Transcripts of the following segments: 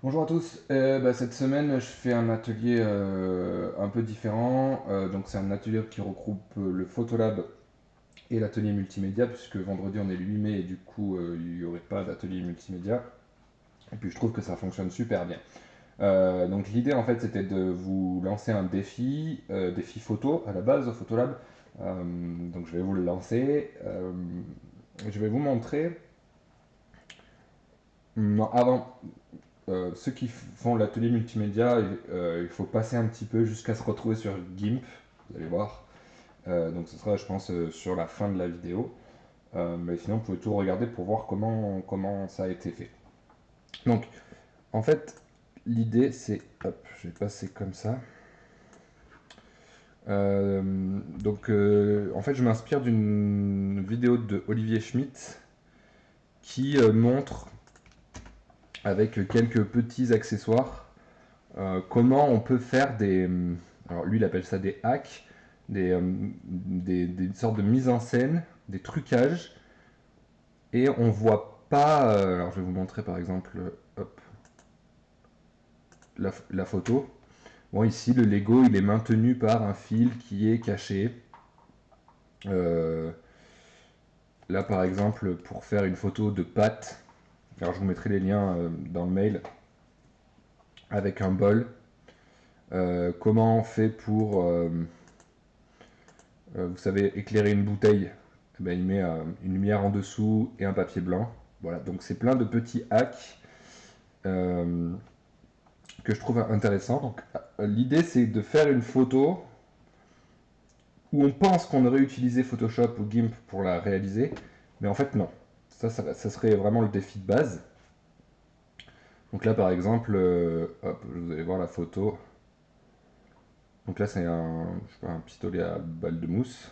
Bonjour à tous. Cette semaine, je fais un atelier un peu différent. Donc, c'est un atelier qui regroupe le Photolab et l'atelier multimédia, puisque vendredi on est le 8 mai et du coup, il n'y aurait pas d'atelier multimédia. Et puis, je trouve que ça fonctionne super bien. Donc, l'idée en fait, c'était de vous lancer un défi photo à la base au Photolab. Donc, je vais vous le lancer. Je vais vous montrer. Non, avant, ceux qui font l'atelier multimédia, il faut passer un petit peu jusqu'à se retrouver sur GIMP, vous allez voir. Donc ce sera, je pense, sur la fin de la vidéo. Mais sinon, vous pouvez tout regarder pour voir comment ça a été fait. Donc, en fait, l'idée, c'est... Hop, je vais passer comme ça. En fait, je m'inspire d'une vidéo de Olivier Schmitt qui montre, avec quelques petits accessoires, comment on peut faire des... Alors lui, il appelle ça des hacks, des sortes de mise en scène, des trucages, et on voit pas... alors je vais vous montrer par exemple hop, la photo. Bon, ici, le Lego, il est maintenu par un fil qui est caché. Euh, Là, par exemple, pour faire une photo de pâte, alors je vous mettrai les liens dans le mail, avec un bol. Comment on fait pour vous savez, éclairer une bouteille, eh ben, il met une lumière en dessous et un papier blanc. Voilà, donc c'est plein de petits hacks euh, que je trouve intéressants. Donc l'idée c'est de faire une photo où on pense qu'on aurait utilisé Photoshop ou GIMP pour la réaliser, mais en fait non. Ça serait vraiment le défi de base. Donc là par exemple, hop, vous allez voir la photo. Donc là c'est je sais pas, un pistolet à balle de mousse.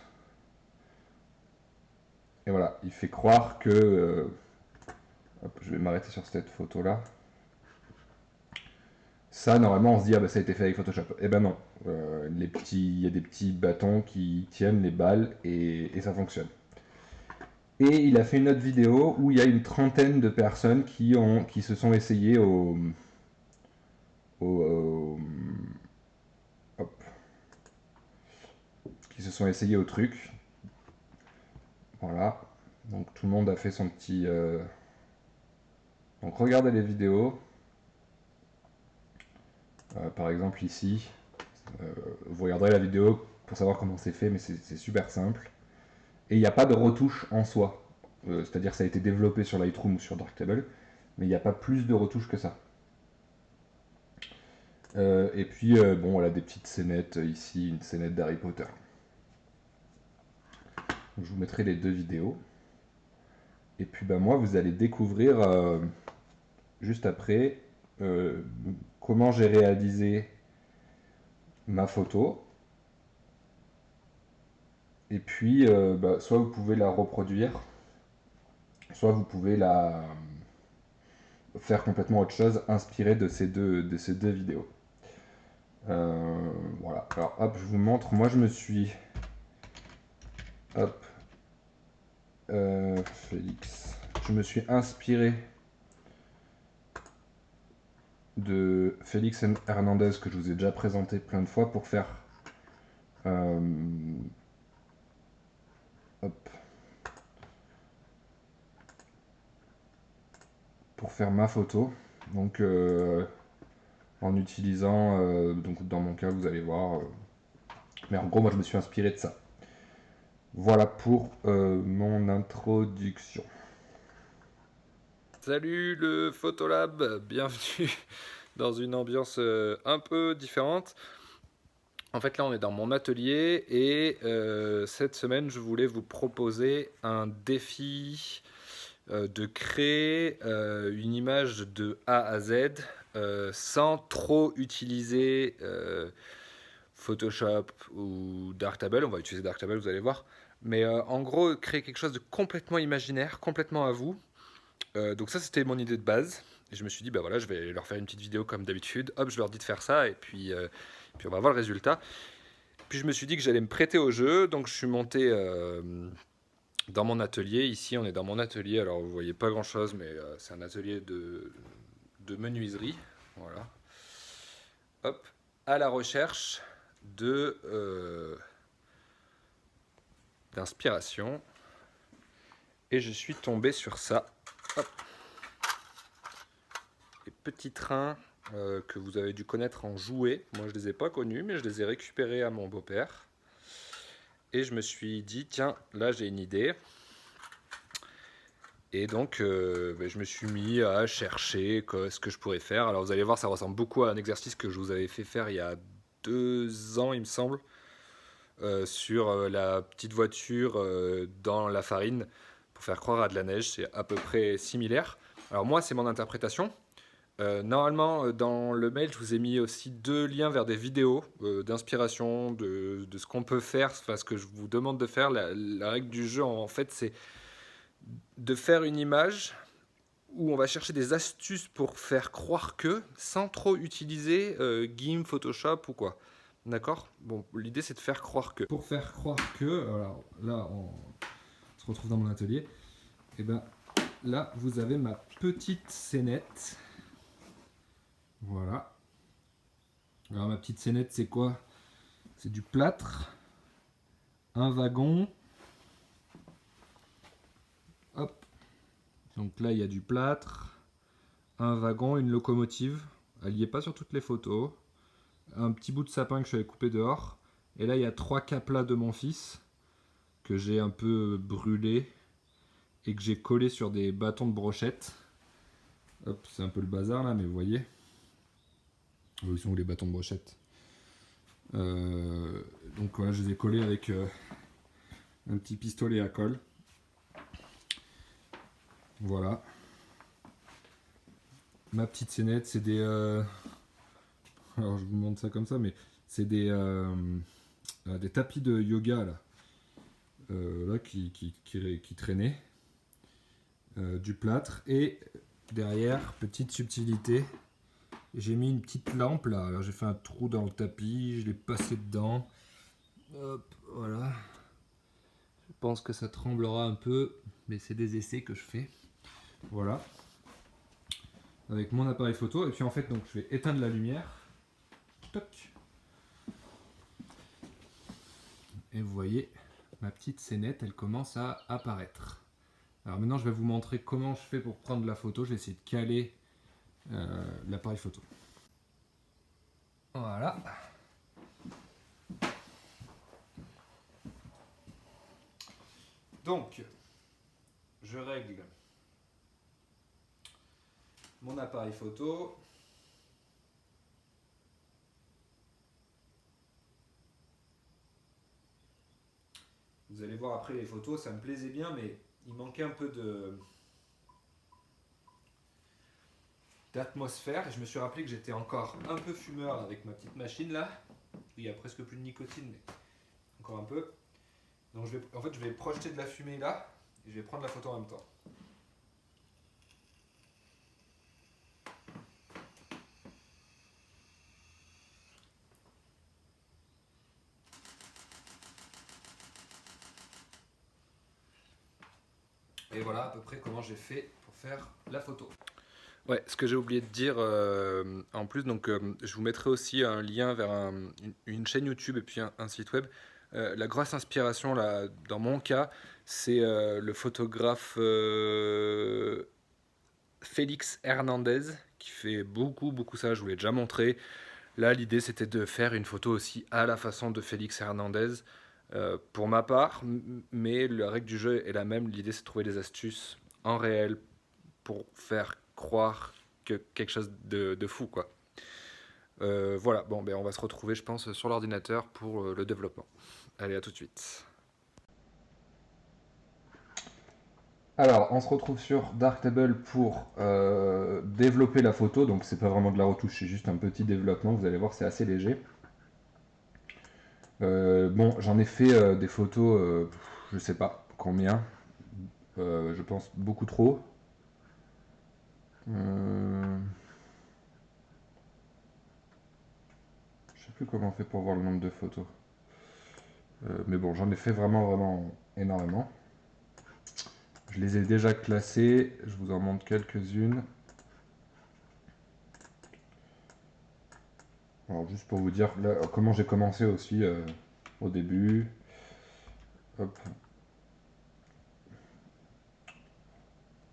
Et voilà, il fait croire que hop, je vais m'arrêter sur cette photo là. Ça, normalement, on se dit, ah bah ça a été fait avec Photoshop. Eh ben non. Il y a des petits bâtons qui tiennent les balles et ça fonctionne. Et il a fait une autre vidéo où il y a une trentaine de personnes qui se sont essayées au- hop, qui se sont essayées au truc. Voilà. Donc tout le monde a fait son petit. Donc regardez les vidéos. Par exemple ici, vous regarderez la vidéo pour savoir comment c'est fait, mais c'est super simple. Et il n'y a pas de retouche en soi. C'est-à-dire que ça a été développé sur Lightroom ou sur Darktable, mais il n'y a pas plus de retouches que ça. Et puis, bon, voilà, des petites scénettes ici, une scénette d'Harry Potter. Donc, je vous mettrai les deux vidéos. Et puis, bah, moi, vous allez découvrir juste après euh, comment j'ai réalisé ma photo. Et puis, soit vous pouvez la reproduire, soit vous pouvez la faire complètement autre chose, inspirée de ces deux vidéos. Voilà. Alors hop, je vous montre. Moi, je me suis, hop, Félix. Je me suis inspiré de Félix Hernandez que je vous ai déjà présenté plein de fois euh, hop, pour faire ma photo. Donc, en utilisant, donc dans mon cas, vous allez voir. Mais en gros, moi, je me suis inspiré de ça. Voilà pour mon introduction. Salut le Photolab, bienvenue dans une ambiance un peu différente. En fait là on est dans mon atelier et cette semaine je voulais vous proposer un défi de créer une image de A à Z sans trop utiliser Photoshop ou Darktable. On va utiliser Darktable, vous allez voir. Mais en gros créer quelque chose de complètement imaginaire, complètement à vous. Donc ça, c'était mon idée de base. Et je me suis dit, bah voilà, je vais leur faire une petite vidéo comme d'habitude. Hop, je leur dis de faire ça, et puis on va voir le résultat. Puis je me suis dit que j'allais me prêter au jeu, donc je suis monté dans mon atelier. Ici, on est dans mon atelier. Alors, vous voyez pas grand-chose, mais c'est un atelier de menuiserie. Voilà. Hop, à la recherche d'inspiration. Et je suis tombé sur ça. Hop. Les petits trains que vous avez dû connaître en jouets. Moi, je ne les ai pas connus, mais je les ai récupérés à mon beau-père. Et je me suis dit, tiens, là, j'ai une idée. Et donc, je me suis mis à chercher ce que je pourrais faire. Alors, vous allez voir, ça ressemble beaucoup à un exercice que je vous avais fait faire il y a 2 ans, il me semble, sur la petite voiture dans la farine pour faire croire à de la neige. C'est à peu près similaire. Alors, moi, c'est mon interprétation. Normalement, dans le mail, je vous ai mis aussi 2 liens vers des vidéos d'inspiration de ce qu'on peut faire, enfin, ce que je vous demande de faire. La règle du jeu, en fait, c'est de faire une image où on va chercher des astuces pour faire croire que, sans trop utiliser GIMP, Photoshop ou quoi. D'accord? Bon, l'idée c'est de faire croire que. Pour faire croire que, alors là on se retrouve dans mon atelier, et ben là vous avez ma petite scénette. Voilà. Alors ma petite scénette c'est quoi? C'est du plâtre, un wagon. Hop. Donc là il y a du plâtre, un wagon, une locomotive. Elle n'y est pas sur toutes les photos. Un petit bout de sapin que je vais couper dehors. Et là il y a 3 caplas de mon fils que j'ai un peu brûlé et que j'ai collé sur des bâtons de brochette. Hop, c'est un peu le bazar là, mais vous voyez. Où ils sont où les bâtons de brochette? Donc voilà, je les ai collés avec un petit pistolet à colle. Voilà. Ma petite scénette, c'est des... alors je vous montre ça comme ça, mais c'est des tapis de yoga là, là qui traînaient. Du plâtre et derrière, petite subtilité, j'ai mis une petite lampe là. Alors j'ai fait un trou dans le tapis, je l'ai passé dedans. Hop, voilà. Je pense que ça tremblera un peu, mais c'est des essais que je fais. Voilà. Avec mon appareil photo. Et puis en fait, donc je vais éteindre la lumière. Toc. Et vous voyez, ma petite scénette, elle commence à apparaître. Alors maintenant, je vais vous montrer comment je fais pour prendre la photo. Je vais essayer de caler l'appareil photo. Voilà. Donc, je règle mon appareil photo. Vous allez voir après les photos, ça me plaisait bien, mais il manquait un peu d'atmosphère. Et je me suis rappelé que j'étais encore un peu fumeur avec ma petite machine là. Il y a presque plus de nicotine, mais encore un peu. Donc je vais projeter de la fumée là, et je vais prendre la photo en même temps. Et voilà à peu près comment j'ai fait pour faire la photo. Ouais, ce que j'ai oublié de dire en plus, donc je vous mettrai aussi un lien vers une chaîne YouTube et puis un site web. La grosse inspiration là, dans mon cas, c'est le photographe Félix Hernandez qui fait beaucoup ça. Je vous l'ai déjà montré. Là, l'idée c'était de faire une photo aussi à la façon de Félix Hernandez. Pour ma part, mais la règle du jeu est la même. L'idée c'est de trouver des astuces en réel pour faire croire que quelque chose de fou quoi. Voilà, bon ben on va se retrouver je pense sur l'ordinateur pour le développement. Allez, à tout de suite. Alors, on se retrouve sur Darktable pour développer la photo. Donc, c'est pas vraiment de la retouche, c'est juste un petit développement. Vous allez voir, c'est assez léger. Bon, j'en ai fait des photos, je sais pas combien. Je pense beaucoup trop. Je sais plus comment on fait pour voir le nombre de photos. Mais bon, j'en ai fait vraiment énormément. Je les ai déjà classées. Je vous en montre quelques-unes. Alors juste pour vous dire là, comment j'ai commencé aussi au début. Hop,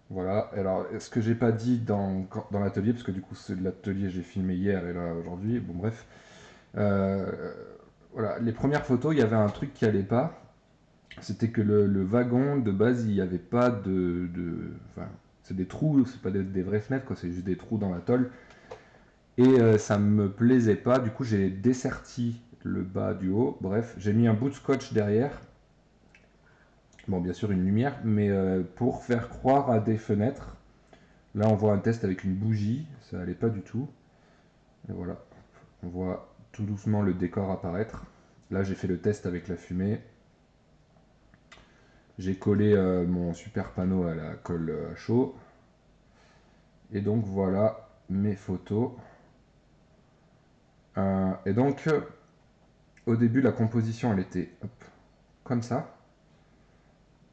voilà. Alors ce que j'ai pas dit dans l'atelier, parce que du coup c'est de l'atelier j'ai filmé hier et là aujourd'hui, bon bref. Euh, voilà, les premières photos, il y avait un truc qui allait pas. C'était que le wagon de base, il n'y avait pas enfin, c'est des trous, c'est pas des vraies fenêtres, quoi, c'est juste des trous dans la tôle. Et ça me plaisait pas, du coup j'ai desserti le bas du haut. Bref, j'ai mis un bout de scotch derrière. Bon, bien sûr, une lumière, mais pour faire croire à des fenêtres. Là, on voit un test avec une bougie, ça allait pas du tout. Et voilà, on voit tout doucement le décor apparaître. Là, j'ai fait le test avec la fumée. J'ai collé mon super panneau à la colle à chaud. Et donc voilà mes photos. Et donc au début la composition elle était hop, comme ça.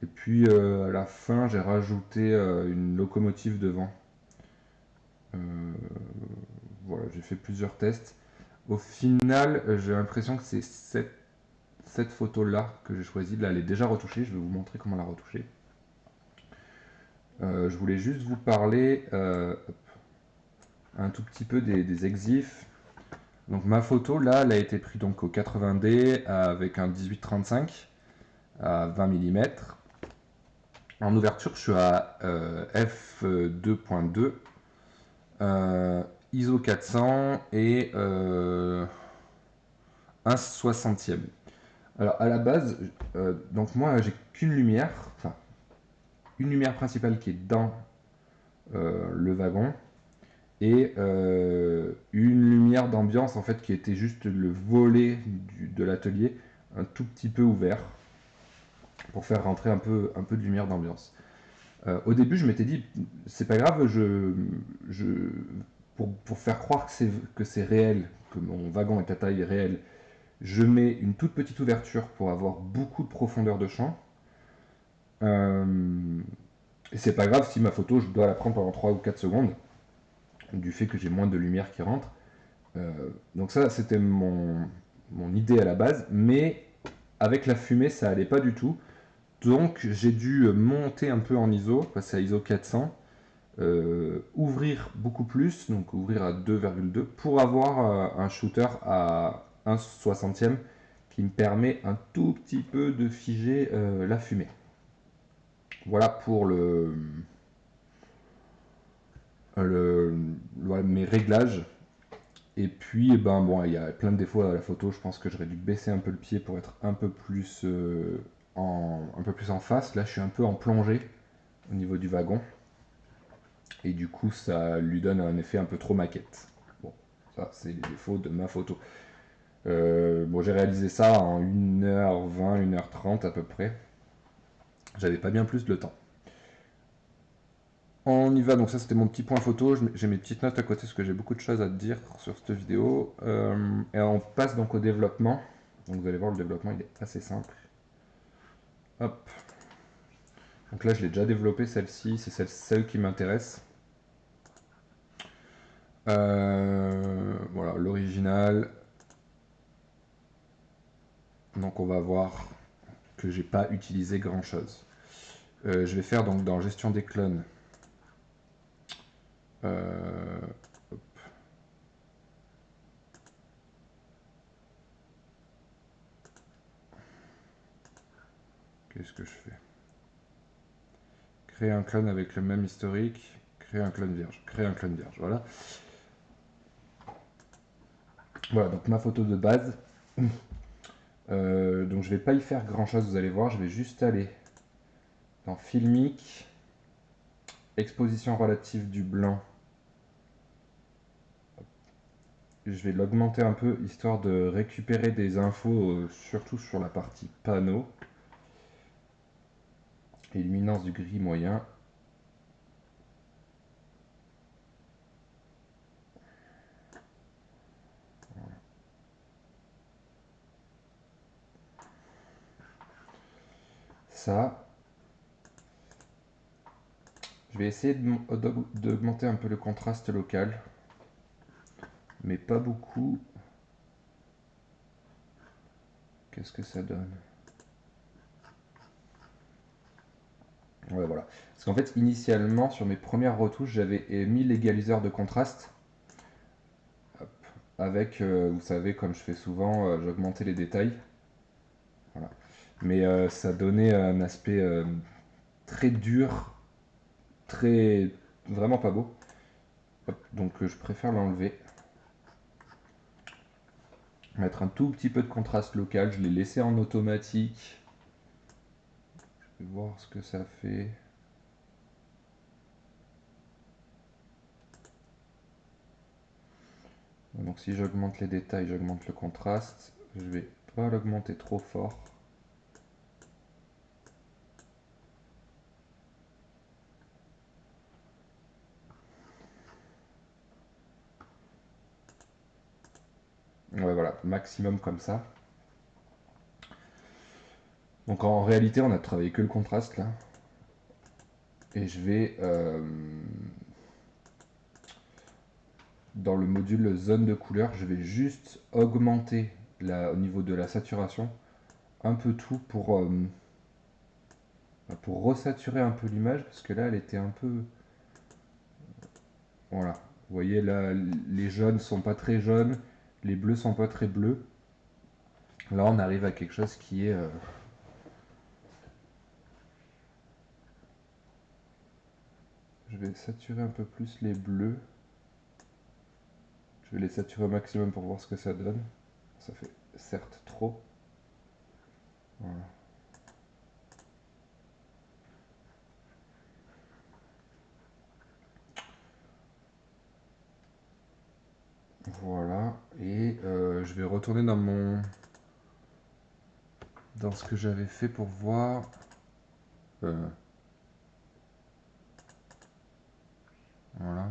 Et puis à la fin j'ai rajouté une locomotive devant. Euh, voilà, j'ai fait plusieurs tests. Au final j'ai l'impression que c'est cette photo là que j'ai choisie. Là elle est déjà retouchée, je vais vous montrer comment la retoucher. Je voulais juste vous parler un tout petit peu des exifs. Donc ma photo là, elle a été prise donc au 80D avec un 18-35 à 20 mm. En ouverture, je suis à f2.2, ISO 400 et 1 soixantième. Alors à la base, donc moi j'ai qu'une lumière, enfin une lumière principale qui est dans le wagon et une lumière d'ambiance en fait qui était juste le volet de l'atelier, un tout petit peu ouvert pour faire rentrer un peu de lumière d'ambiance. Au début, je m'étais dit, c'est pas grave, je, pour faire croire que c'est réel, que mon wagon est à taille réelle, je mets une toute petite ouverture pour avoir beaucoup de profondeur de champ. Et c'est pas grave si ma photo, je dois la prendre pendant 3 ou 4 secondes, du fait que j'ai moins de lumière qui rentre. Donc ça, c'était mon idée à la base, mais avec la fumée, ça allait pas du tout. Donc j'ai dû monter un peu en ISO, passer à ISO 400, ouvrir beaucoup plus, donc ouvrir à 2,2 pour avoir un shooter à 1 soixantième qui me permet un tout petit peu de figer la fumée. Voilà pour mes réglages. Et puis, eh ben, bon, il y a plein de défauts à la photo. Je pense que j'aurais dû baisser un peu le pied pour être un peu plus en face. Là, je suis un peu en plongée au niveau du wagon. Et du coup, ça lui donne un effet un peu trop maquette. Bon, ça, c'est les défauts de ma photo. Bon, j'ai réalisé ça en 1h20, 1h30 à peu près. J'avais pas bien plus de temps. On y va, donc ça c'était mon petit point photo. J'ai mes petites notes à côté parce que j'ai beaucoup de choses à te dire sur cette vidéo. Et on passe donc au développement. Donc vous allez voir, le développement il est assez simple. Hop. Donc là je l'ai déjà développé, celle-ci, c'est celle qui m'intéresse. Voilà, l'original. Donc on va voir que j'ai pas utilisé grand chose. Je vais faire donc dans gestion des clones. Euh, Qu'est-ce que je fais? Créer un clone avec le même historique. Créer un clone vierge. Créer un clone vierge. Voilà. Voilà, donc ma photo de base. Donc je vais pas y faire grand chose, vous allez voir. Je vais juste aller dans Filmic, exposition relative du blanc. Je vais l'augmenter un peu histoire de récupérer des infos, surtout sur la partie panneau. Et luminance du gris moyen. Ça. Je vais essayer d'augmenter un peu le contraste local. Mais pas beaucoup. qu'est-ce que ça donne? Ouais, voilà. Parce qu'en fait, initialement, sur mes premières retouches, j'avais mis l'égaliseur de contraste. Hop. Avec, vous savez, comme je fais souvent, j'augmentais les détails. Voilà. Mais ça donnait un aspect très dur, très vraiment pas beau. Hop. Donc je préfère l'enlever. Mettre un tout petit peu de contraste local. Je l'ai laissé en automatique. Je vais voir ce que ça fait. Donc si j'augmente les détails, j'augmente le contraste. Je vais pas l'augmenter trop fort. Ouais, voilà, maximum comme ça. Donc en réalité, on a travaillé que le contraste là. Et je vais dans le module zone de couleur, je vais juste augmenter au niveau de la saturation un peu tout pour resaturer un peu l'image parce que là elle était un peu, voilà. Vous voyez là, les jaunes sont pas très jaunes, les bleus sont pas très bleus. Là on arrive à quelque chose qui est je vais saturer un peu plus les bleus. Je vais les saturer au maximum pour voir ce que ça donne. Ça fait certes trop. Voilà. Voilà. Et je vais retourner dans ce que j'avais fait pour voir. Euh, voilà.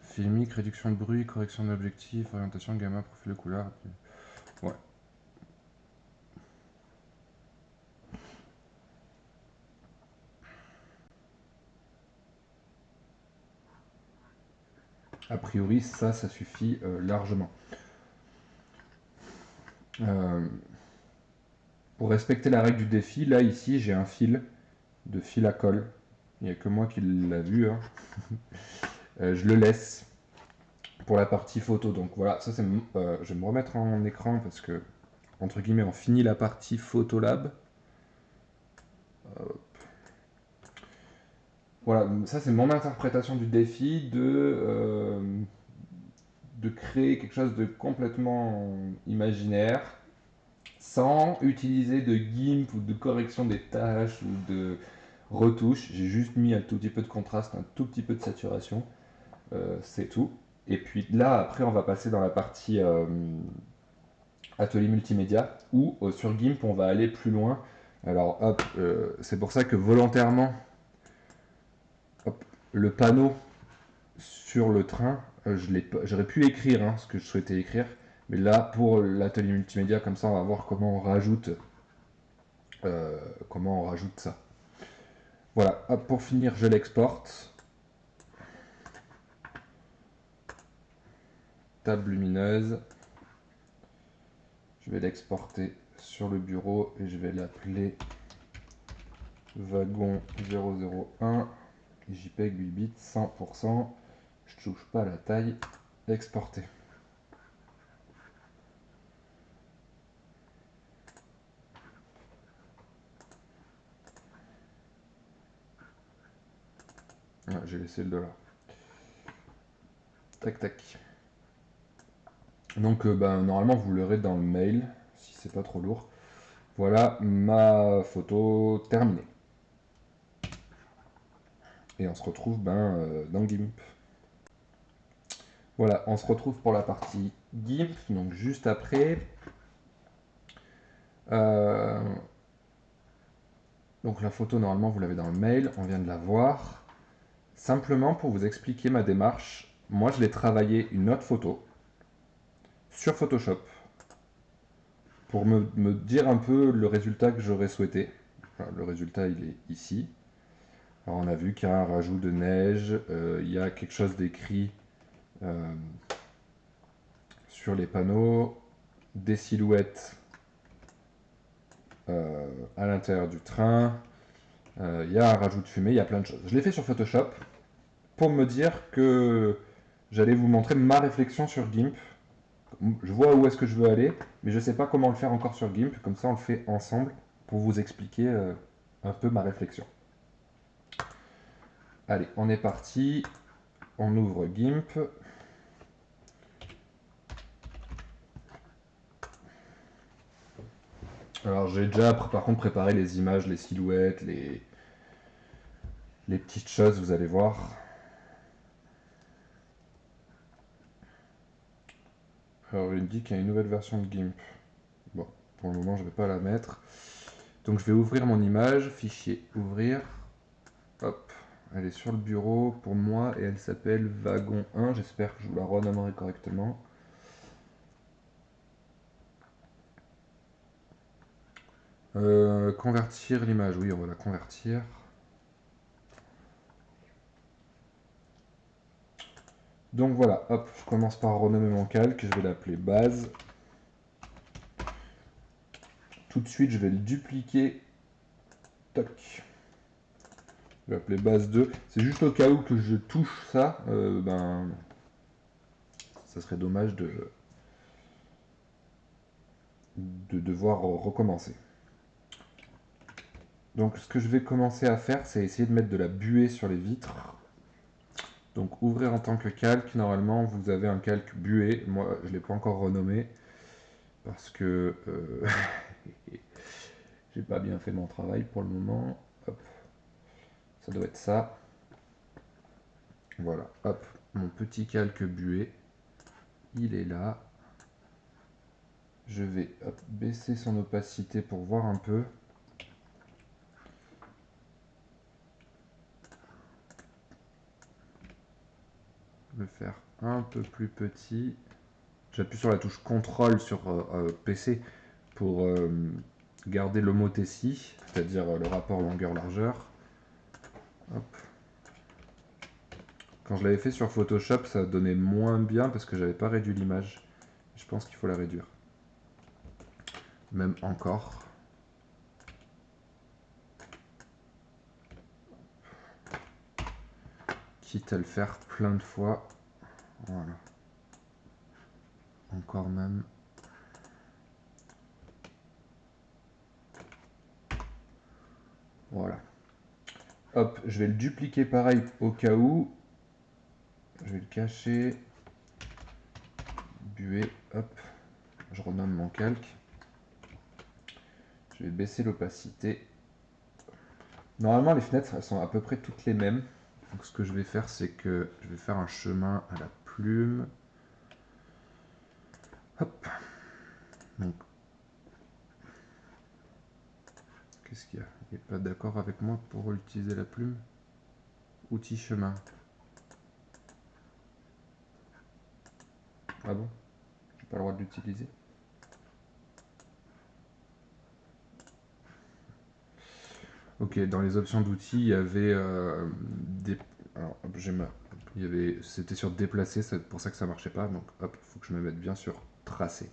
Filmique, réduction de bruit, correction d'objectif, orientation, gamma, profil de couleur. Ouais. A priori, ça suffit largement. Euh, pour respecter la règle du défi, là, ici, j'ai un fil de fil à colle. Il n'y a que moi qui l'a vu. Hein. Je le laisse pour la partie photo. Donc voilà, ça c'est. Je vais me remettre en écran parce que, entre guillemets, on finit la partie Photolab. Voilà, ça c'est mon interprétation du défi de créer quelque chose de complètement imaginaire sans utiliser de gimp ou de correction des tâches ou de retouches. J'ai juste mis un tout petit peu de contraste, un tout petit peu de saturation. C'est tout. Et puis là, après, on va passer dans la partie atelier multimédia où sur GIMP, on va aller plus loin. Alors, hop, c'est pour ça que volontairement, hop, le panneau sur le train, j'aurais pu écrire ce que je souhaitais écrire. Mais là, pour l'atelier multimédia, comme ça, on va voir comment on rajoute ça. Voilà, hop, pour finir, je l'exporte. Table lumineuse. Je vais l'exporter sur le bureau et je vais l'appeler wagon 001 JPEG 8 bits 100%. Je touche pas à la taille. Exporter. Ah, j'ai laissé le dollar. Tac tac. Donc normalement vous l'aurez dans le mail si c'est pas trop lourd. Voilà ma photo terminée. Et on se retrouve dans GIMP. Voilà, on se retrouve pour la partie GIMP, donc juste après. Euh, donc la photo, normalement, vous l'avez dans le mail, on vient de la voir. Simplement pour vous expliquer ma démarche, moi je l'ai travaillé une autre photo sur Photoshop pour me dire un peu le résultat que j'aurais souhaité. Enfin, le résultat, il est ici. Alors, on a vu qu'il y a un rajout de neige, il y a quelque chose d'écrit euh, sur les panneaux, des silhouettes à l'intérieur du train. Il y a un rajout de fumée, il y a plein de choses. Je l'ai fait sur Photoshop pour me dire que j'allais vous montrer ma réflexion sur GIMP. Je vois où est-ce que je veux aller, mais je ne sais pas comment le faire encore sur GIMP. Comme ça, on le fait ensemble pour vous expliquer un peu ma réflexion. Allez, on est parti. On ouvre GIMP. Alors, j'ai déjà par contre préparé les images, les silhouettes, les petites choses, vous allez voir. Alors, il me dit qu'il y a une nouvelle version de GIMP. Bon, pour le moment, je ne vais pas la mettre. Donc, je vais ouvrir mon image, fichier, ouvrir. Hop, elle est sur le bureau pour moi et elle s'appelle Wagon 1. J'espère que je vous la renommerai correctement. Convertir l'image, oui, on va la convertir. Donc voilà, hop, je commence par renommer mon calque, je vais l'appeler base. Tout de suite, je vais le dupliquer. Toc. Je vais l'appeler base 2. C'est juste au cas où que je touche ça, ça serait dommage de devoir recommencer. Donc ce que je vais commencer à faire, c'est essayer de mettre de la buée sur les vitres. Donc ouvrir en tant que calque, normalement vous avez un calque buée. Moi je ne l'ai pas encore renommé parce que j'ai pas bien fait mon travail pour le moment. Hop, ça doit être ça. Voilà, hop, mon petit calque buée, il est là. Je vais baisser son opacité pour voir un peu. Le faire un peu plus petit. J'appuie sur la touche CTRL sur PC pour garder l'homothétie, c'est-à-dire le rapport longueur-largeur. Quand je l'avais fait sur Photoshop, ça donnait moins bien parce que j'avais pas réduit l'image. Je pense qu'il faut la réduire. Même encore. Quitte à le faire plein de fois. Voilà. Encore même. Voilà. Hop, je vais le dupliquer pareil au cas où. Je vais le cacher. Buée, hop. Je renomme mon calque. Je vais baisser l'opacité. Normalement, les fenêtres, elles sont à peu près toutes les mêmes. Donc, ce que je vais faire, c'est que je vais faire un chemin à la plume. Hop. Donc, qu'est-ce qu'il y a? Il n'est pas d'accord avec moi pour utiliser la plume. Outil chemin. Ah bon? J'ai pas le droit de l'utiliser. Ok, dans les options d'outils, il y avait des. Alors, hop, il y avait. C'était sur déplacer, c'est pour ça que ça marchait pas. Donc, hop, il faut que je me mette bien sur tracer.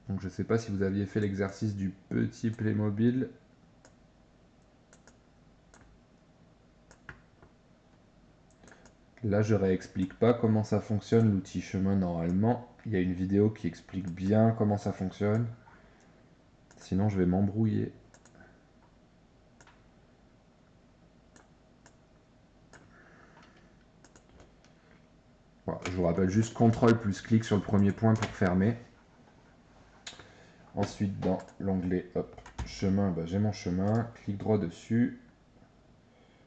Donc, je sais pas si vous aviez fait l'exercice du petit Playmobil. Là, je réexplique pas comment ça fonctionne l'outil chemin normalement. Il y a une vidéo qui explique bien comment ça fonctionne. Sinon, je vais m'embrouiller. Voilà, je vous rappelle juste CTRL plus clic sur le premier point pour fermer. Ensuite, dans l'onglet chemin, j'ai mon chemin. Clic droit dessus.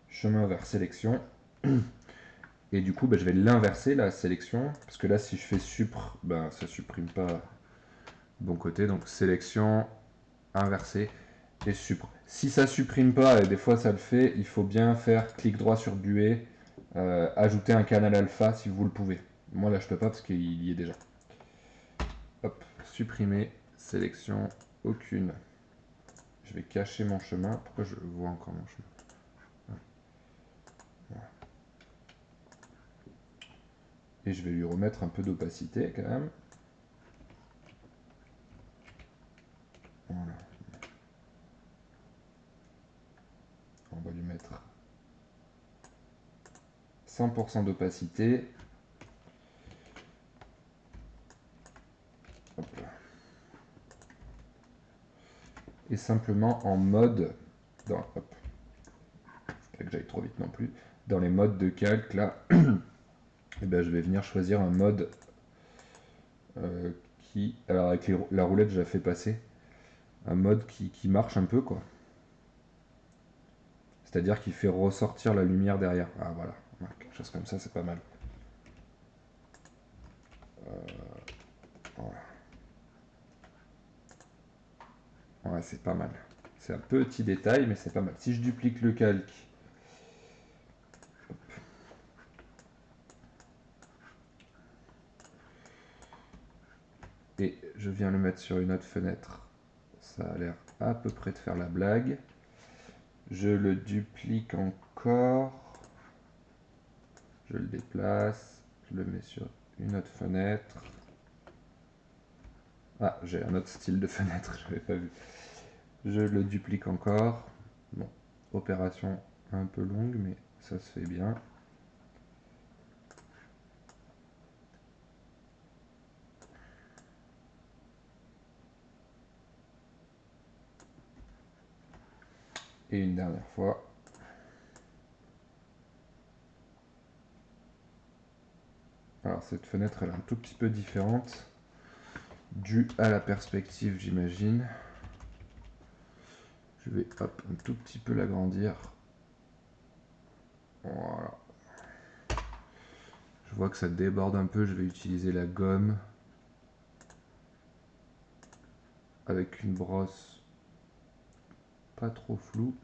Chemin vers sélection. Et du coup, je vais l'inverser la sélection. Parce que là, si je fais supr, ça supprime pas bon côté. Donc sélection, inverser et supr. Si ça supprime pas, et des fois ça le fait, il faut bien faire clic droit sur buée, ajouter un canal alpha si vous le pouvez. Moi là je peux pas parce qu'il y est déjà. Hop, supprimer, sélection, aucune. Je vais cacher mon chemin. Pourquoi je vois encore mon chemin? Voilà. Et je vais lui remettre un peu d'opacité quand même. Voilà. On va lui mettre 100% d'opacité. Et simplement en mode, hop, pas que j'aille trop vite non plus, dans les modes de calque là, et ben je vais venir choisir un mode qui, alors avec la roulette j'ai fait passer, un mode qui marche un peu quoi. C'est-à-dire qu'il fait ressortir la lumière derrière. Ah voilà, quelque chose comme ça c'est pas mal. Voilà. Ouais, c'est pas mal. C'est un petit détail, mais c'est pas mal. Si je duplique le calque, et je viens le mettre sur une autre fenêtre, ça a l'air à peu près de faire la blague. Je le duplique encore. Je le déplace. Je le mets sur une autre fenêtre. Ah, j'ai un autre style de fenêtre, je n'avais pas vu. Je le duplique encore. Bon, opération un peu longue, mais ça se fait bien. Et une dernière fois. Alors cette fenêtre elle est un tout petit peu différente, due à la perspective j'imagine. Je vais hop, un tout petit peu l'agrandir. Voilà. Je vois que ça déborde un peu, je vais utiliser la gomme avec une brosse pas trop floue.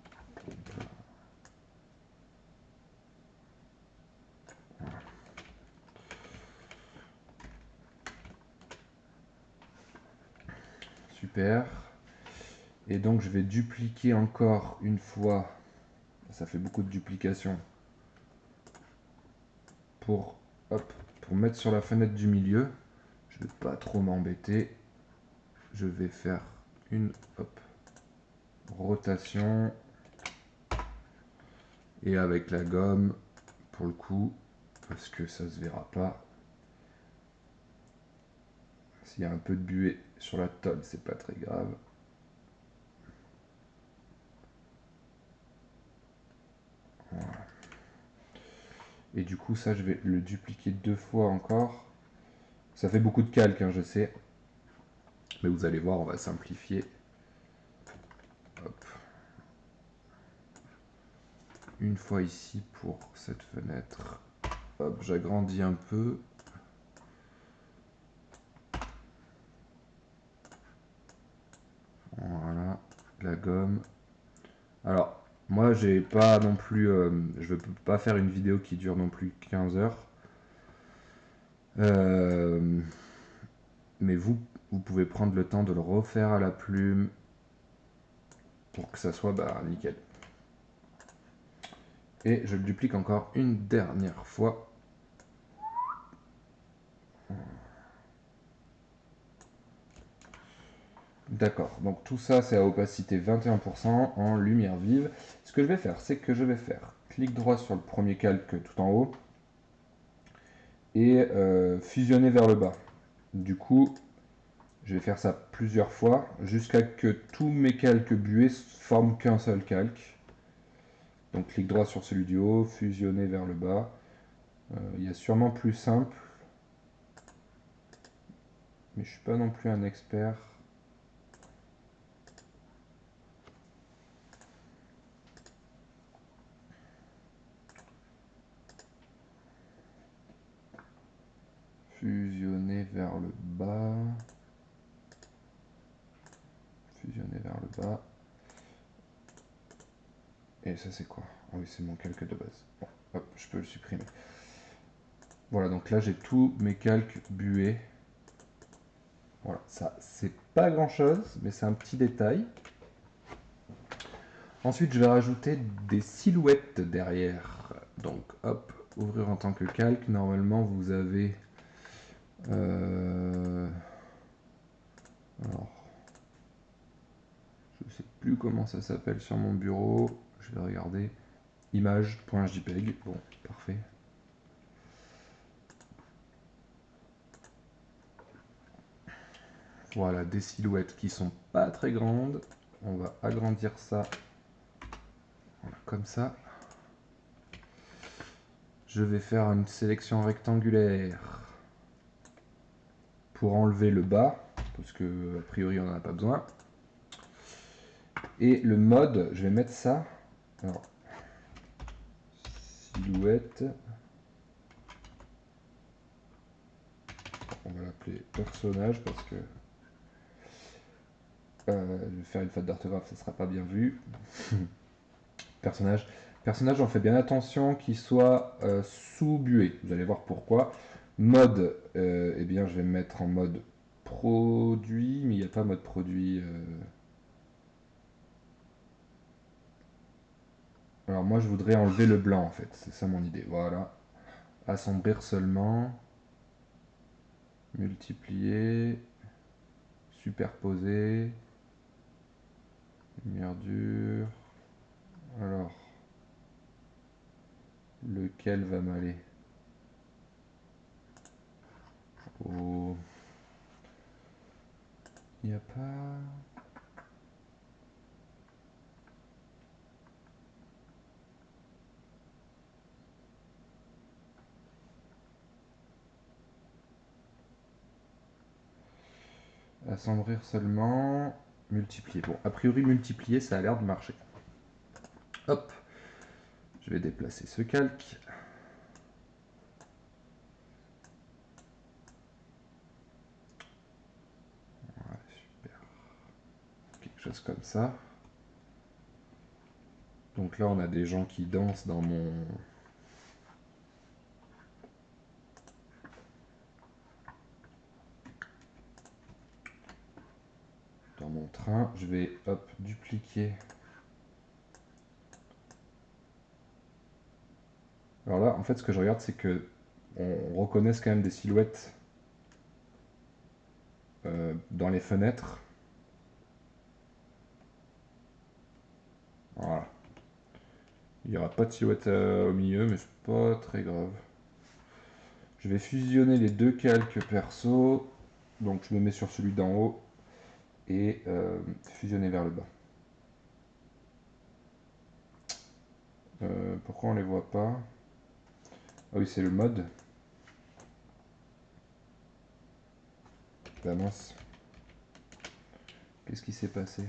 Voilà. Super. Et donc je vais dupliquer encore une fois, ça fait beaucoup de duplication, pour, hop, pour mettre sur la fenêtre du milieu. Je ne vais pas trop m'embêter. Je vais faire une rotation. Et avec la gomme, pour le coup, parce que ça se verra pas. S'il y a un peu de buée sur la tôle, c'est pas très grave. Voilà. Et du coup, ça, je vais le dupliquer 2 fois encore. Ça fait beaucoup de calque, hein, je sais. Mais vous allez voir, on va simplifier. Hop. Une fois ici pour cette fenêtre. Hop, j'agrandis un peu. Voilà, la gomme. Alors, moi, j'ai pas non plus. Je ne peux pas faire une vidéo qui dure non plus 15 heures. Mais vous pouvez prendre le temps de le refaire à la plume pour que ça soit nickel. Et je le duplique encore une dernière fois. D'accord, donc tout ça c'est à opacité 21% en lumière vive. Ce que je vais faire, c'est que je vais faire clic droit sur le premier calque tout en haut et fusionner vers le bas. Du coup, je vais faire ça plusieurs fois jusqu'à que tous mes calques bués forment qu'un seul calque. Donc clic droit sur celui du haut, fusionner vers le bas. Il y a sûrement plus simple, mais je suis pas non plus un expert. Fusionner vers le bas. Fusionner vers le bas. Et ça c'est quoi? Ah oui, c'est mon calque de base. Bon, hop, je peux le supprimer. Voilà, donc là j'ai tous mes calques bués. Voilà, ça c'est pas grand chose, mais c'est un petit détail. Ensuite, je vais rajouter des silhouettes derrière. Donc, hop, ouvrir en tant que calque. Normalement, vous avez... alors, je sais plus comment ça s'appelle sur mon bureau. Je vais regarder. Image.jpg. Bon, parfait. Voilà, des silhouettes qui sont pas très grandes. On va agrandir ça. Voilà, comme ça. Je vais faire une sélection rectangulaire pour enlever le bas, parce que a priori on n'en a pas besoin. Et le mode, je vais mettre ça. Alors, silhouette. On va l'appeler personnage parce que je vais faire une faute d'orthographe, ça sera pas bien vu. Personnage. Personnage, on fait bien attention qu'il soit sous-bué. Vous allez voir pourquoi. Mode, eh bien, je vais me mettre en mode produit, mais il n'y a pas mode produit. Alors moi, je voudrais enlever le blanc en fait. C'est ça mon idée. Voilà. Assombrir seulement. Multiplier. Superposer. Lumière dure. Alors, lequel va m'aller? Oh. Il n'y a pas... Assombrir seulement. Multiplier. Bon, a priori, multiplier, ça a l'air de marcher. Hop. Je vais déplacer ce calque. Ouais, super. Quelque chose comme ça. Donc là, on a des gens qui dansent dans mon train. Je vais, hop, dupliquer. Alors là, en fait, ce que je regarde, c'est que on reconnaisse quand même des silhouettes dans les fenêtres. Voilà. Il n'y aura pas de silhouette au milieu, mais c'est pas très grave. Je vais fusionner les deux calques perso. Donc je me mets sur celui d'en haut et fusionner vers le bas. Pourquoi on les voit pas? Ah oui, c'est le mode. Bah mince. Qu'est-ce qui s'est passé?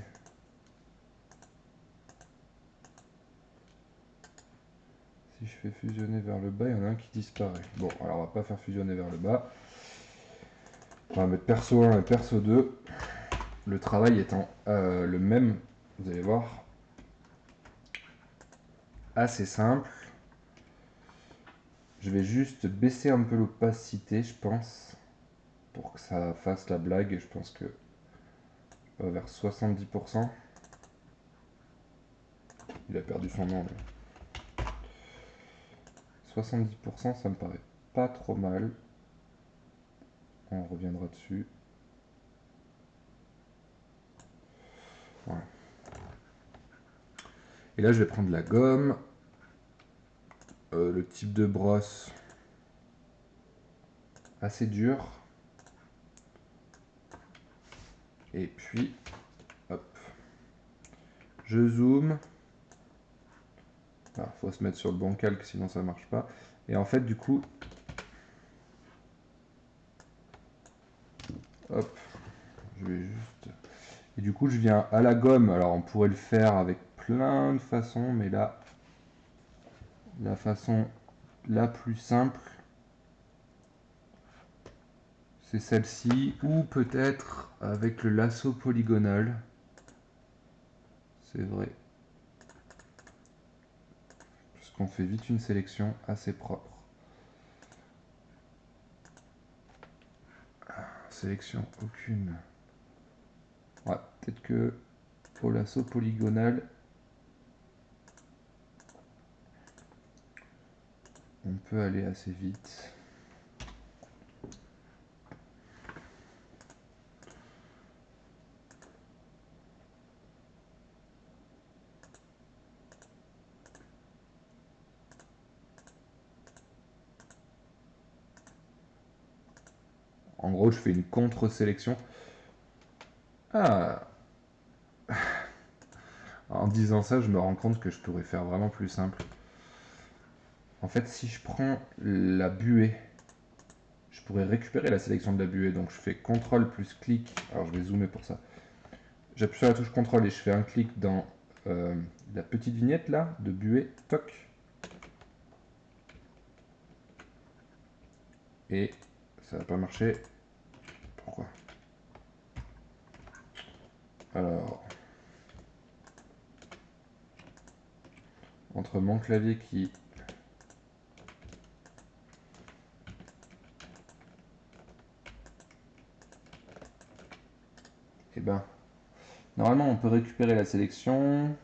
Si je fais fusionner vers le bas, il y en a un qui disparaît. Bon, alors on va pas faire fusionner vers le bas. On va mettre perso 1 et perso 2. Le travail étant le même, vous allez voir, assez simple. Je vais juste baisser un peu l'opacité, je pense, pour que ça fasse la blague. Je pense que vers 70%. Il a perdu son nom. Mais 70%, ça me paraît pas trop mal. On reviendra dessus. Voilà. Et là, je vais prendre la gomme. Le type de brosse assez dur. Et puis, hop. Je zoome. Alors, faut se mettre sur le bon calque, sinon ça marche pas. Et en fait, du coup, hop, je vais juste... Et du coup, je viens à la gomme. Alors, on pourrait le faire avec plein de façons, mais là, la façon la plus simple, c'est celle-ci, ou peut-être avec le lasso polygonal. C'est vrai. Parce qu'on fait vite une sélection assez propre. Sélection aucune. Ouais, peut-être que au lasso polygonal, on peut aller assez vite. En gros, je fais une contre-sélection. Ah, en disant ça, je me rends compte que je pourrais faire vraiment plus simple. En fait, si je prends la buée, je pourrais récupérer la sélection de la buée. Donc je fais CTRL plus clic. Alors je vais zoomer pour ça. J'appuie sur la touche CTRL et je fais un clic dans la petite vignette là de buée. Toc. Et ça va pas marcher. Pourquoi? Alors, entre mon clavier qui... Eh ben, normalement on peut récupérer la sélection.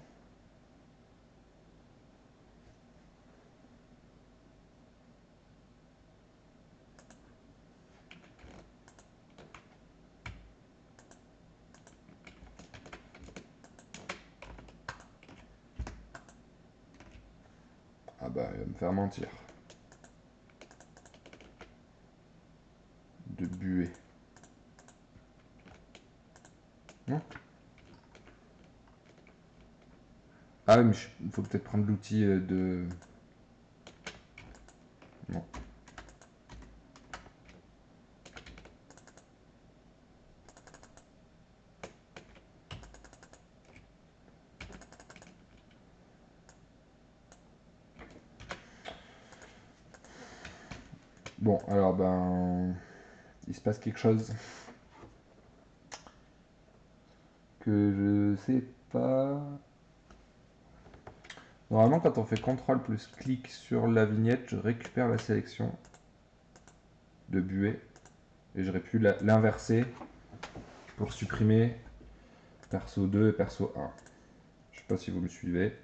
Ah bah, il va me faire mentir. De buée. Non? Ah oui, mais il faut peut-être prendre l'outil de... Non. Bon, alors ben... Il se passe quelque chose que je sais pas... Normalement, quand on fait CTRL plus clic sur la vignette, je récupère la sélection de buée. Et j'aurais pu l'inverser pour supprimer perso 2 et perso 1. Je sais pas si vous me suivez.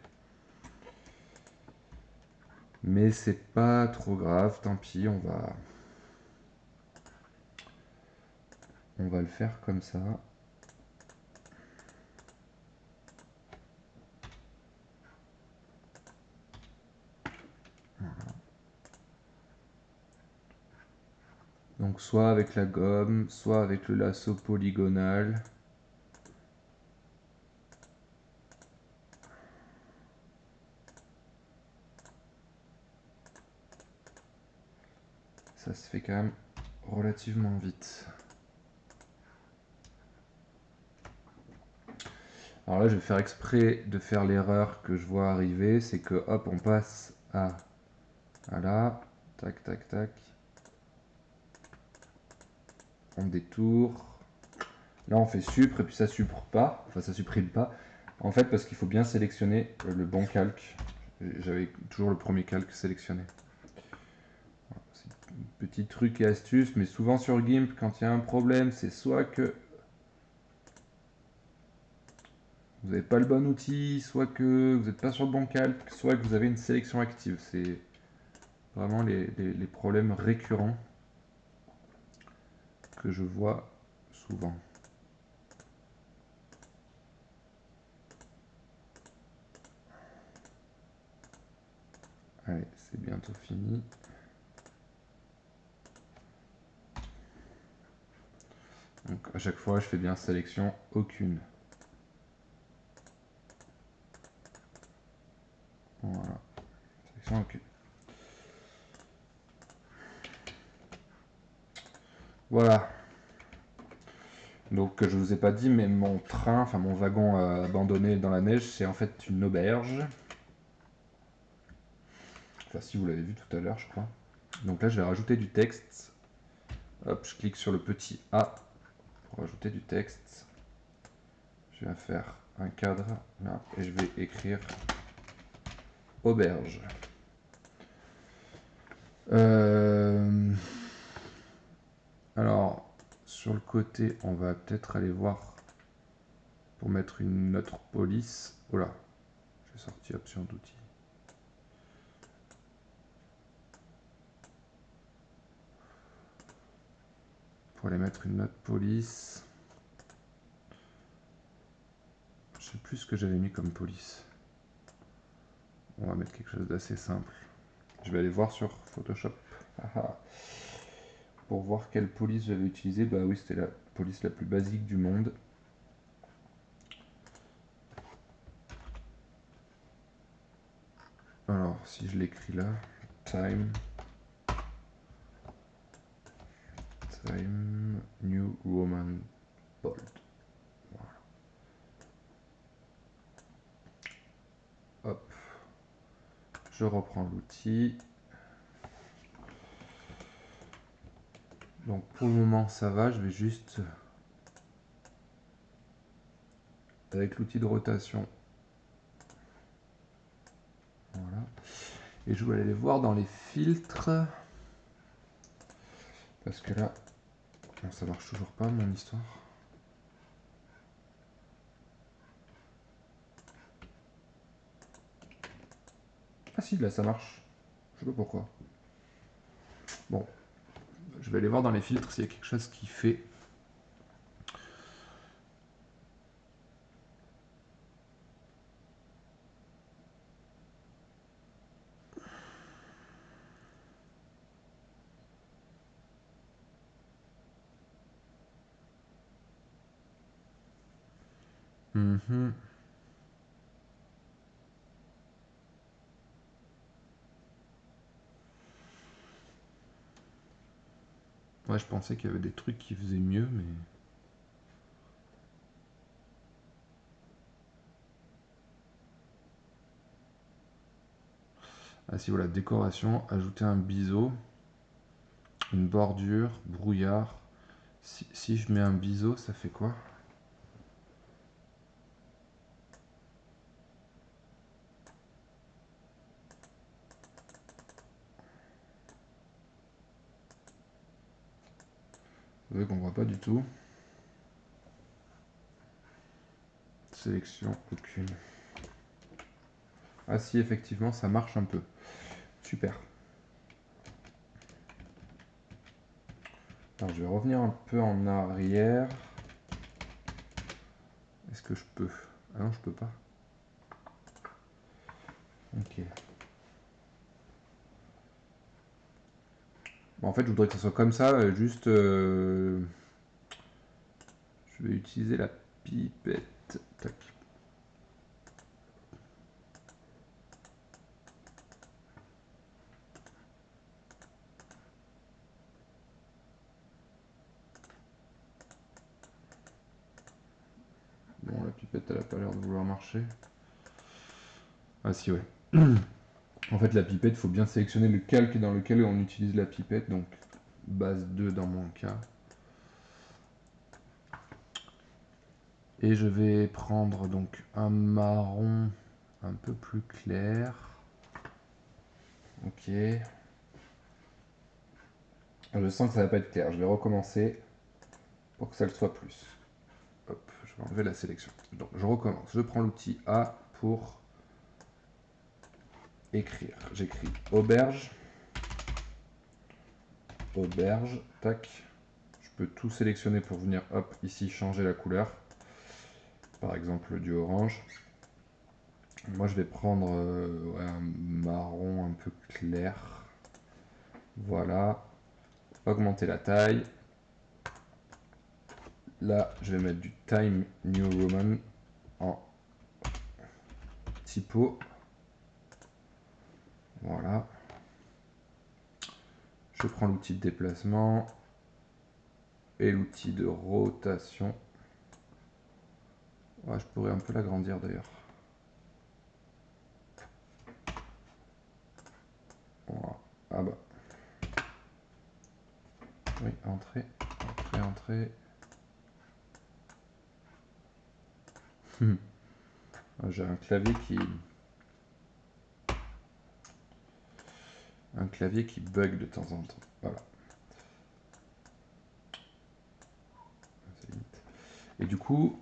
Mais c'est pas trop grave, tant pis, on va le faire comme ça. Donc soit avec la gomme, soit avec le lasso polygonal. Ça se fait quand même relativement vite. Alors là, je vais faire exprès de faire l'erreur que je vois arriver, c'est que hop, on passe à là, tac, tac, tac. On détourne. Là, on fait supr et puis ça supprime pas, enfin ça supprime pas. En fait, parce qu'il faut bien sélectionner le bon calque. J'avais toujours le premier calque sélectionné. Petit truc et astuce, mais souvent sur GIMP, quand il y a un problème, c'est soit que vous n'avez pas le bon outil, soit que vous n'êtes pas sur le bon calque, soit que vous avez une sélection active. C'est vraiment les problèmes récurrents que je vois souvent. Allez, c'est bientôt fini. Donc à chaque fois, je fais bien sélection aucune. Voilà, sélection aucune. Voilà. Donc je vous ai pas dit, mais mon train, enfin mon wagon abandonné dans la neige, c'est en fait une auberge. Enfin si vous l'avez vu tout à l'heure, je crois. Donc là je vais rajouter du texte. Hop, je clique sur le petit A pour rajouter du texte. Je vais faire un cadre là et je vais écrire auberge. Alors sur le côté, on va peut-être aller voir pour mettre une autre police. Oh là, j'ai sorti option d'outils. pour aller mettre une note police. Je sais plus ce que j'avais mis comme police. On va mettre quelque chose d'assez simple. Je vais aller voir sur Photoshop. Pour voir quelle police j'avais utilisée. Bah oui, c'était la police la plus basique du monde. Alors, si je l'écris là, time New Roman Bold. Voilà. Hop. Je reprends l'outil. Donc pour le moment ça va, je vais juste avec l'outil de rotation. Voilà. Et je vais aller voir dans les filtres. Parce que là, bon, ça marche toujours pas mon histoire. Ah si, là ça marche. Je sais pas pourquoi. Bon, je vais aller voir dans les filtres s'il y a quelque chose qui fait. Ouais, je pensais qu'il y avait des trucs qui faisaient mieux, mais... Ah si, voilà, décoration, ajouter un biseau, une bordure, brouillard. Si je mets un biseau, ça fait quoi? Vous voyez qu'on voit pas du tout. Sélection, aucune. Ah si, effectivement, ça marche un peu. Super. Alors, je vais revenir un peu en arrière. Est-ce que je peux? Ah non, je peux pas. Ok. Bon, en fait, je voudrais que ça soit comme ça, juste... je vais utiliser la pipette. Tac. Bon, la pipette, elle a pas l'air de vouloir marcher. Ah si, ouais. En fait, la pipette, il faut bien sélectionner le calque dans lequel on utilise la pipette, donc base 2 dans mon cas. Et je vais prendre donc un marron un peu plus clair. Ok. Je sens que ça va pas être clair. Je vais recommencer pour que ça le soit plus. Hop, je vais enlever la sélection. Donc je recommence. Je prends l'outil A pour écrire. J'écris auberge. Auberge. Tac. Je peux tout sélectionner pour venir, hop, ici changer la couleur. Par exemple du orange. Moi je vais prendre ouais, un marron un peu clair. Voilà. Augmenter la taille. Là, je vais mettre du Time New Roman en typo. Voilà. Je prends l'outil de déplacement et l'outil de rotation. Ouais, je pourrais un peu l'agrandir d'ailleurs. Voilà. Ah bah. Oui, entrée, entrée, entrée. J'ai un clavier qui bug de temps en temps. Voilà. Et du coup,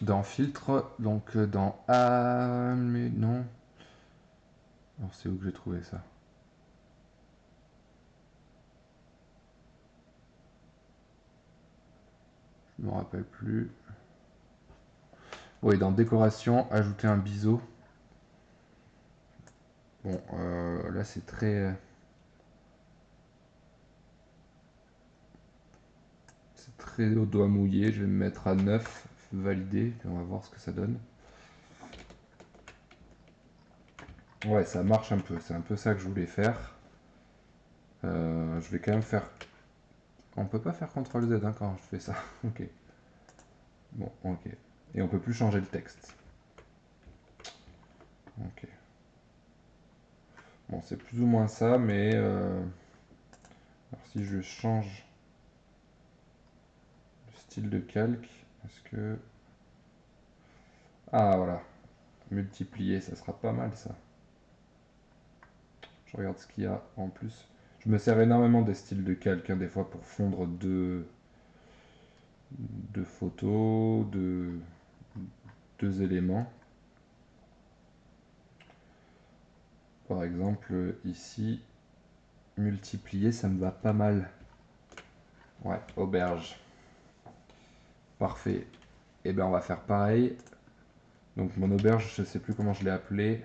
dans filtre, donc dans A, mais non. Alors c'est où que j'ai trouvé ça? Je me rappelle plus. Oui, dans décoration, ajouter un biseau. Bon, là c'est très... C'est très au doigt mouillé. Je vais me mettre à 9, valider, puis on va voir ce que ça donne. Ouais, ça marche un peu. C'est un peu ça que je voulais faire. Je vais quand même faire... On peut pas faire CTRL Z hein, quand je fais ça. Ok. Bon, ok. Et on peut plus changer le texte. Ok. Bon, c'est plus ou moins ça, mais... Alors si je change le style de calque, est-ce que... Ah, voilà. Multiplier, ça sera pas mal, ça. Je regarde ce qu'il y a en plus. Je me sers énormément des styles de calque, hein, des fois, pour fondre deux photos, deux éléments. Par exemple, ici, multiplier, ça me va pas mal. Ouais, auberge. Parfait. Et bien, on va faire pareil. Donc, mon auberge, je sais plus comment je l'ai appelée.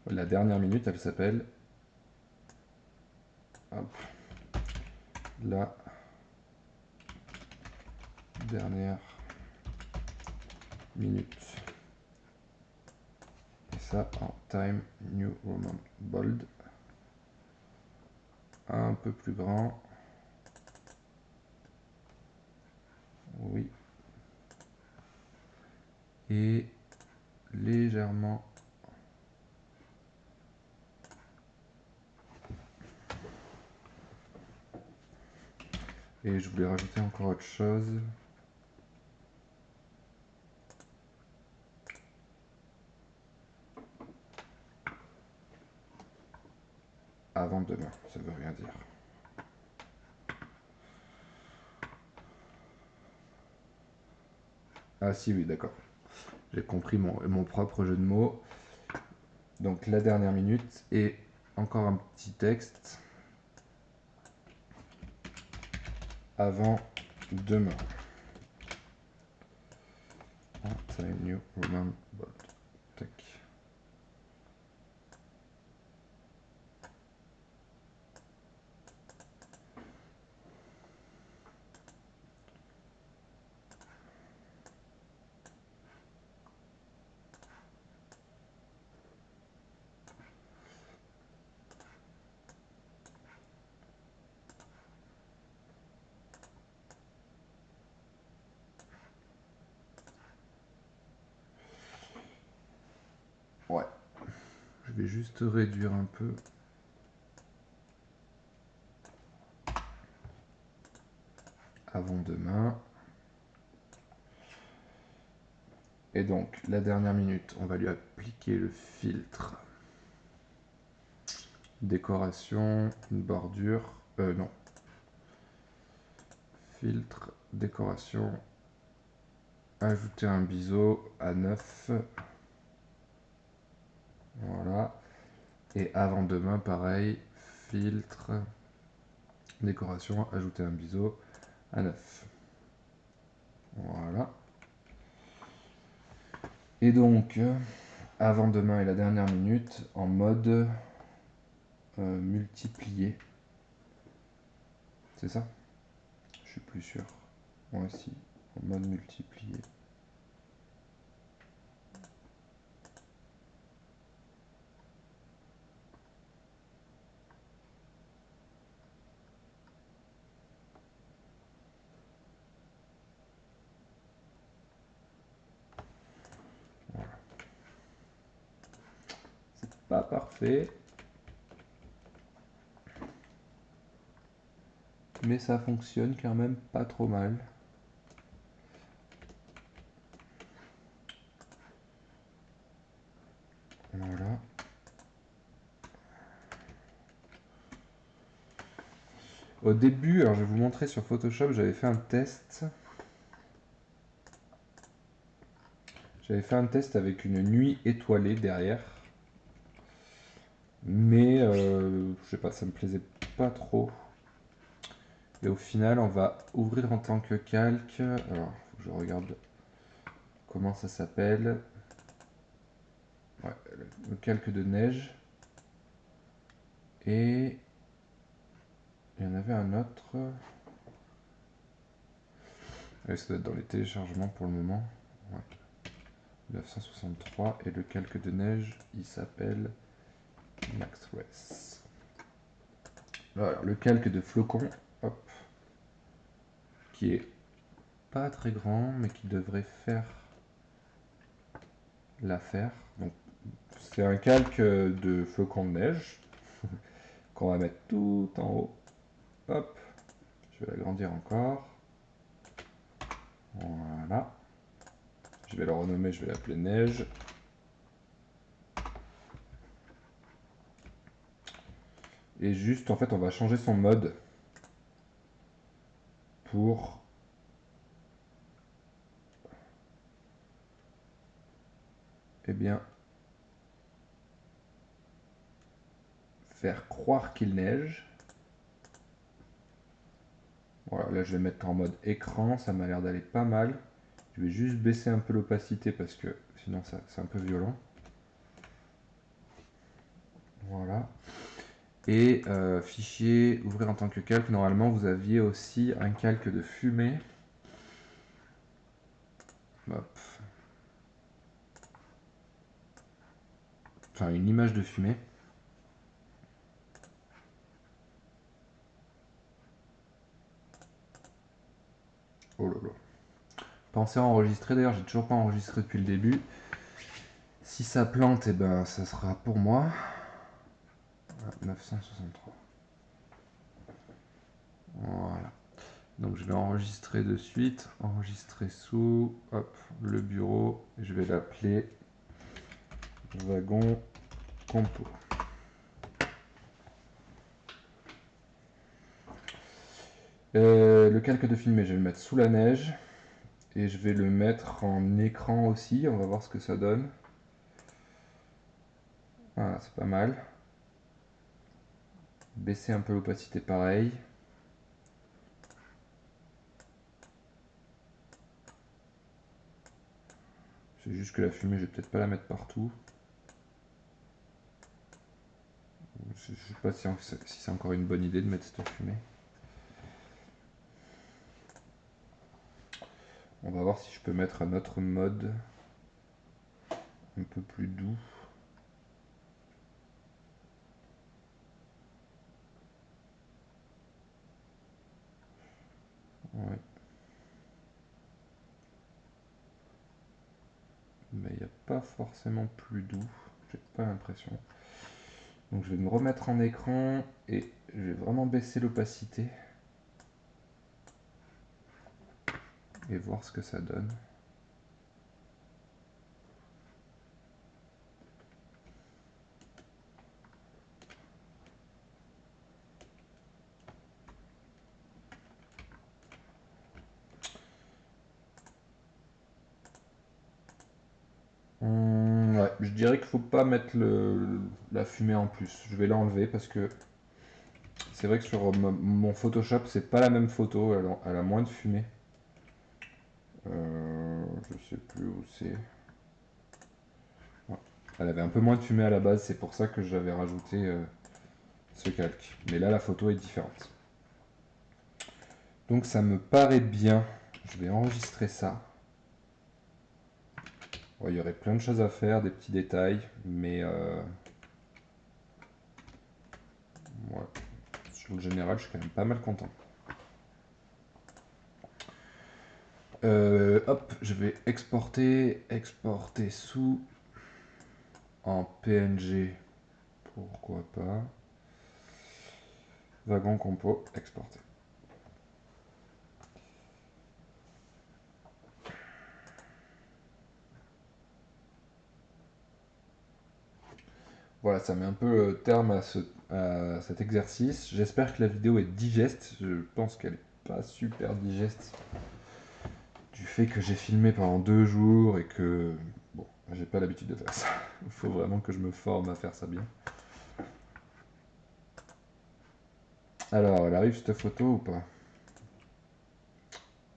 La dernière minute, elle s'appelle. Hop. La dernière minute. Et ça en Time New Roman Bold. Un peu plus grand. Oui. Et légèrement. Et je voulais rajouter encore autre chose. Avant demain, ça veut rien dire. Ah si, oui, d'accord. J'ai compris mon propre jeu de mots. Donc la dernière minute et encore un petit texte. Avant demain. Time New Roman Bold. Tac. Ouais. Je vais juste réduire un peu. Avant demain. Et donc, la dernière minute, on va lui appliquer le filtre. Décoration, une bordure. Non. Filtre, décoration. Ajouter un biseau à 9. Voilà. Et avant demain, pareil. Filtre, décoration, ajouter un biseau à 9. Voilà. Et donc, avant demain et la dernière minute, en mode multiplier. C'est ça? Je suis plus sûr. Moi aussi, en mode multiplier. Voilà. C'est pas parfait. Mais ça fonctionne quand même pas trop mal. Voilà. Au début, alors je vais vous montrer sur Photoshop, j'avais fait un test. J'avais fait un test avec une nuit étoilée derrière. Mais je sais pas, ça me plaisait pas trop. Et au final, on va ouvrir en tant que calque. Alors, faut que je regarde comment ça s'appelle. Ouais, le calque de neige. Et il y en avait un autre. Ouais, ça doit être dans les téléchargements pour le moment. Ouais. 963. Et le calque de neige, il s'appelle Maxress. Alors, le calque de flocon, hop, qui est pas très grand, mais qui devrait faire l'affaire. Donc, c'est un calque de flocon de neige qu'on va mettre tout en haut. Hop, je vais l'agrandir encore. Voilà. Je vais le renommer, je vais l'appeler neige. Et juste, en fait, on va changer son mode pour eh bien, faire croire qu'il neige. Voilà, là je vais mettre en mode écran, ça m'a l'air d'aller pas mal. Je vais juste baisser un peu l'opacité parce que sinon c'est un peu violent. Voilà. Et fichier, ouvrir en tant que calque. Normalement vous aviez aussi un calque de fumée. Hop. Enfin une image de fumée. Oh là là. Pensez à enregistrer, d'ailleurs j'ai toujours pas enregistré depuis le début. Si ça plante, et ben ça sera pour moi. 963. Voilà. Donc je vais enregistrer de suite. Enregistrer sous. Hop, le bureau. Je vais l'appeler wagon compo. Le calque de filmer, je vais le mettre sous la neige. Et je vais le mettre en écran aussi. On va voir ce que ça donne. Voilà, c'est pas mal. Baisser un peu l'opacité pareil. C'est juste que la fumée, je vais peut-être pas la mettre partout. Je sais pas si c'est encore une bonne idée de mettre cette fumée. On va voir si je peux mettre un autre mode un peu plus doux. Ouais. Mais il n'y a pas forcément plus doux. J'ai pas l'impression. Donc je vais me remettre en écran et je vais vraiment baisser l'opacité et voir ce que ça donne. Ouais, je dirais qu'il faut pas mettre la fumée en plus. Je vais l'enlever parce que c'est vrai que sur mon Photoshop, c'est pas la même photo, elle a moins de fumée. Je sais plus où c'est. Ouais. Elle avait un peu moins de fumée à la base, c'est pour ça que j'avais rajouté ce calque. Mais là, la photo est différente. Donc ça me paraît bien. Je vais enregistrer ça. Ouais, il y aurait plein de choses à faire, des petits détails, mais ouais, sur le général, je suis quand même pas mal content. Hop, je vais exporter sous en PNG, pourquoi pas. Wagon compo, exporter. Voilà, ça met un peu terme à cet exercice. J'espère que la vidéo est digeste. Je pense qu'elle est pas super digeste du fait que j'ai filmé pendant 2 jours et que bon, j'ai pas l'habitude de faire ça. Il faut vraiment que je me forme à faire ça bien. Alors, elle arrive cette photo ou pas?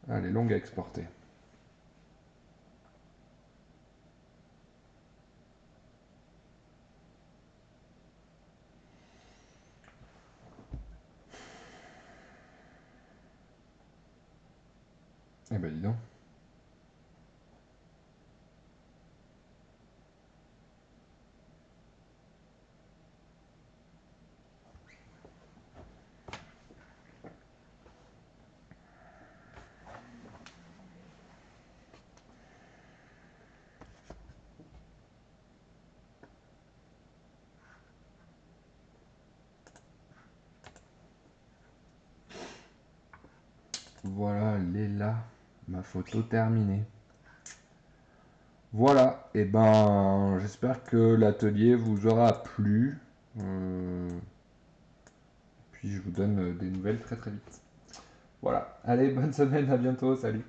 Elle est longue à exporter. Eh ben dis donc. Voilà, elle est là. Ma photo terminée. Voilà, et ben j'espère que l'atelier vous aura plu. Puis je vous donne des nouvelles très très vite. Voilà, allez, bonne semaine, à bientôt, salut.